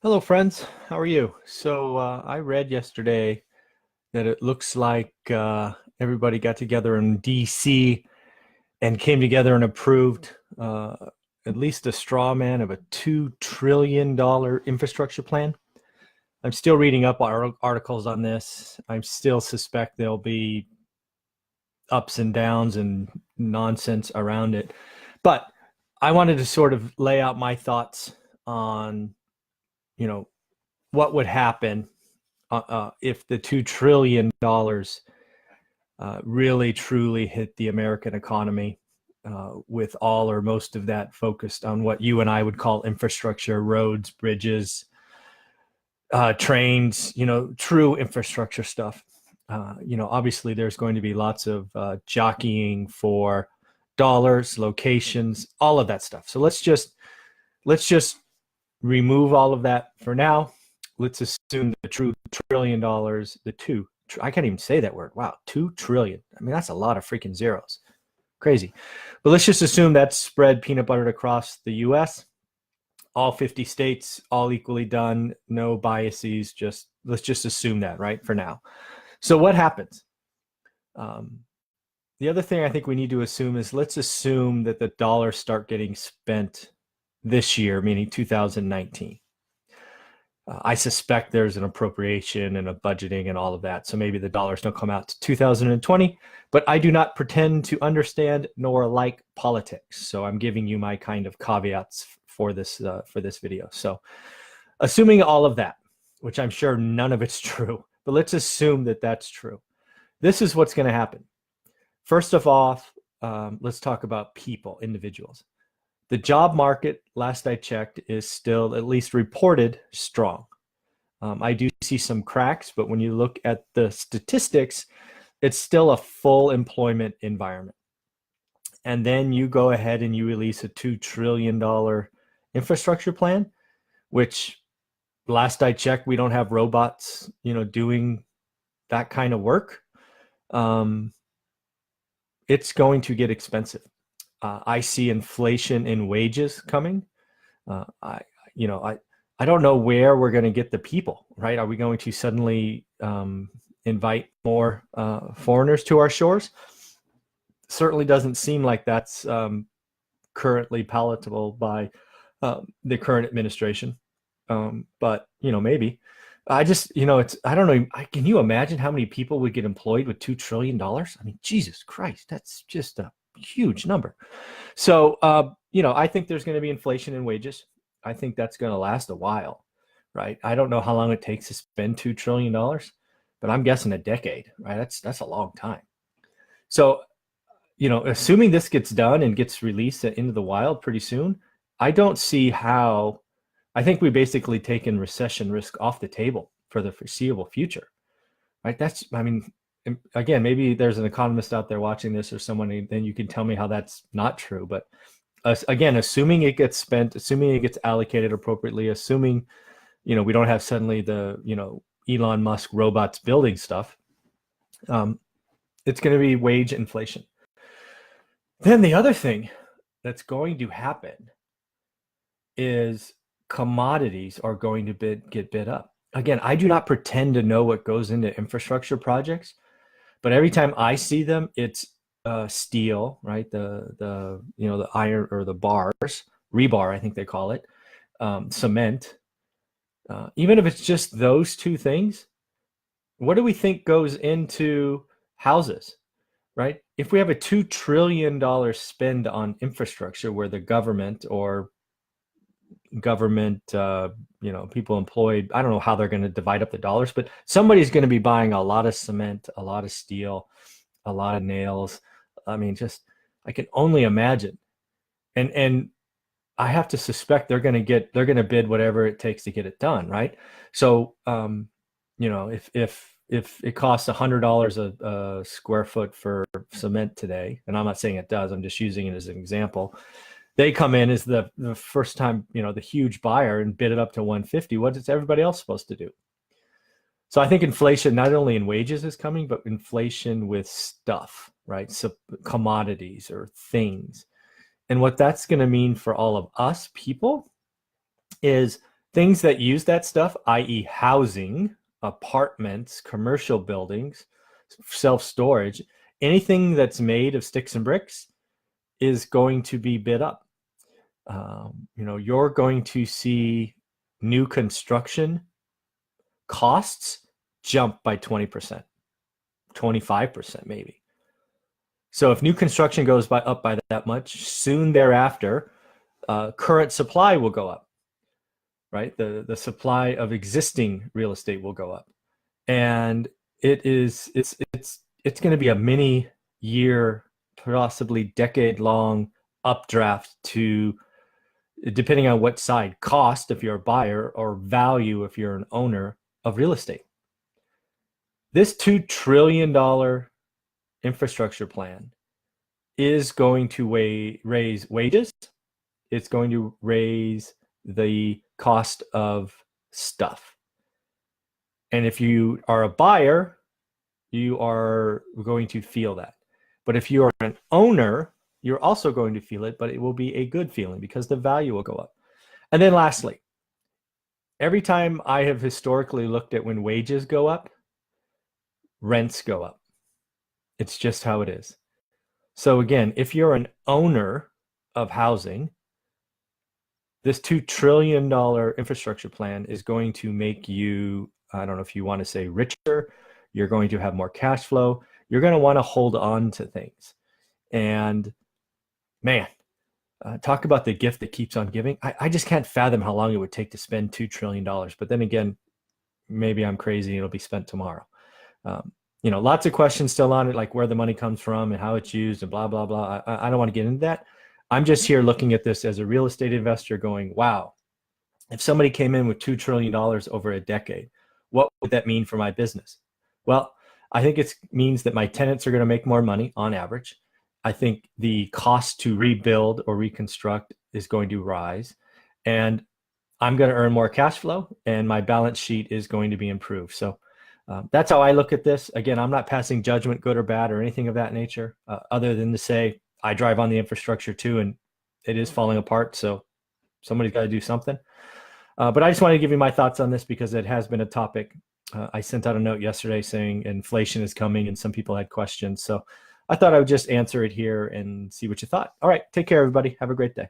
Hello, friends. How are you? I read yesterday that it looks like everybody got together in DC and came together and approved at least a straw man of a $2 trillion infrastructure plan. I'm still reading up articles on this. I still suspect there'll be ups and downs and nonsense around it. But I wanted to sort of lay out my thoughts on, you know, what would happen if the $2 trillion really truly hit the American economy, with all or most of that focused on what you and I would call infrastructure, roads, bridges, trains, true infrastructure stuff. Obviously there's going to be lots of jockeying for dollars, locations, all of that stuff. So let's just remove all of that for now. Let's assume the true $1 trillion, I can't even say that word. Wow, 2 trillion. I mean, that's a lot of freaking zeros. Crazy. But let's just assume that's spread peanut buttered across the US, all 50 states, all equally done, no biases. Let's just assume that, right, for now. So what happens? The other thing I think we need to assume is, let's assume that the dollars start getting spent this year, meaning 2019. I suspect there's an appropriation and a budgeting and all of that. So maybe the dollars don't come out to 2020, but I do not pretend to understand nor like politics. So I'm giving you my kind of caveats for this video. So assuming all of that, which I'm sure none of it's true, but let's assume that that's true. This is what's going to happen. First of all, let's talk about people, individuals. The job market, last I checked, is still, at least reported, strong. I do see some cracks, but when you look at the statistics, it's still a full employment environment. And then you go ahead and you release a $2 trillion infrastructure plan, which last I checked, we don't have robots, doing that kind of work. It's going to get expensive. I see inflation in wages coming. I don't know where we're going to get the people, right? Are we going to suddenly invite more foreigners to our shores? Certainly doesn't seem like that's currently palatable by the current administration. But maybe. I don't know. Can you imagine how many people would get employed with $2 trillion? I mean, Jesus Christ, that's just a huge number. So, I think there's going to be inflation in wages. I think that's going to last a while, right? I don't know how long it takes to spend $2 trillion, but I'm guessing a decade, right? That's a long time. So, assuming this gets done and gets released into the wild pretty soon, I don't see how. I think we basically taken recession risk off the table for the foreseeable future, right? Again, maybe there's an economist out there watching this or someone, then you can tell me how that's not true. But again, assuming it gets spent, assuming it gets allocated appropriately, assuming, we don't have suddenly the, Elon Musk robots building stuff, it's going to be wage inflation. Then the other thing that's going to happen is commodities are going to get bid up. Again, I do not pretend to know what goes into infrastructure projects, but every time I see them, it's steel, right? The iron, or the bars, rebar, I think they call it, cement. Even if it's just those two things, what do we think goes into houses, right? If we have a $2 trillion spend on infrastructure, where the government people employed, I don't know how they're going to divide up the dollars, but somebody's going to be buying a lot of cement, a lot of steel, a lot of nails. I mean, I can only imagine. And I have to suspect they're going to bid whatever it takes to get it done, right? So, if it costs $100 a square foot for cement today, and I'm not saying it does, I'm just using it as an example, they come in as the first time, the huge buyer, and bid it up to 150. What is everybody else supposed to do? So I think inflation, not only in wages, is coming, but inflation with stuff, right? So commodities or things. And what that's going to mean for all of us people is Things that use that stuff, i.e. housing, apartments, commercial buildings, self-storage, anything that's made of sticks and bricks is going to be bid up. You're going to see new construction costs jump by 20%, 25% maybe. So if new construction goes up by that much, soon thereafter, current supply will go up, right? The supply of existing real estate will go up. And it's going to be a many year, possibly decade long updraft to, depending on what side, cost if you're a buyer or value if you're an owner of real estate. This $2 trillion infrastructure plan is going to raise wages. It's going to raise the cost of stuff. And if you are a buyer, you are going to feel that. But if you are an owner, you're also going to feel it, but it will be a good feeling because the value will go up. And then lastly, every time I have historically looked at when wages go up, rents go up. It's just how it is. So again, if you're an owner of housing, this $2 trillion infrastructure plan is going to make you, I don't know if you want to say richer, you're going to have more cash flow, you're going to want to hold on to things. And man, talk about the gift that keeps on giving. I just can't fathom how long it would take to spend $2 trillion. But then again, maybe I'm crazy and it'll be spent tomorrow. Lots of questions still on it, like where the money comes from and how it's used and blah, blah, blah. I don't want to get into that. I'm just here looking at this as a real estate investor going, wow, if somebody came in with $2 trillion over a decade, what would that mean for my business? Well, I think it means that my tenants are going to make more money on average. I think the cost to rebuild or reconstruct is going to rise, and I'm going to earn more cash flow, and my balance sheet is going to be improved. So that's how I look at this. Again, I'm not passing judgment, good or bad, or anything of that nature, other than to say I drive on the infrastructure too, and it is falling apart. So somebody's got to do something. But I just want to give you my thoughts on this because it has been a topic. I sent out a note yesterday saying inflation is coming, and some people had questions. So I thought I would just answer it here and see what you thought. All right, take care, everybody. Have a great day.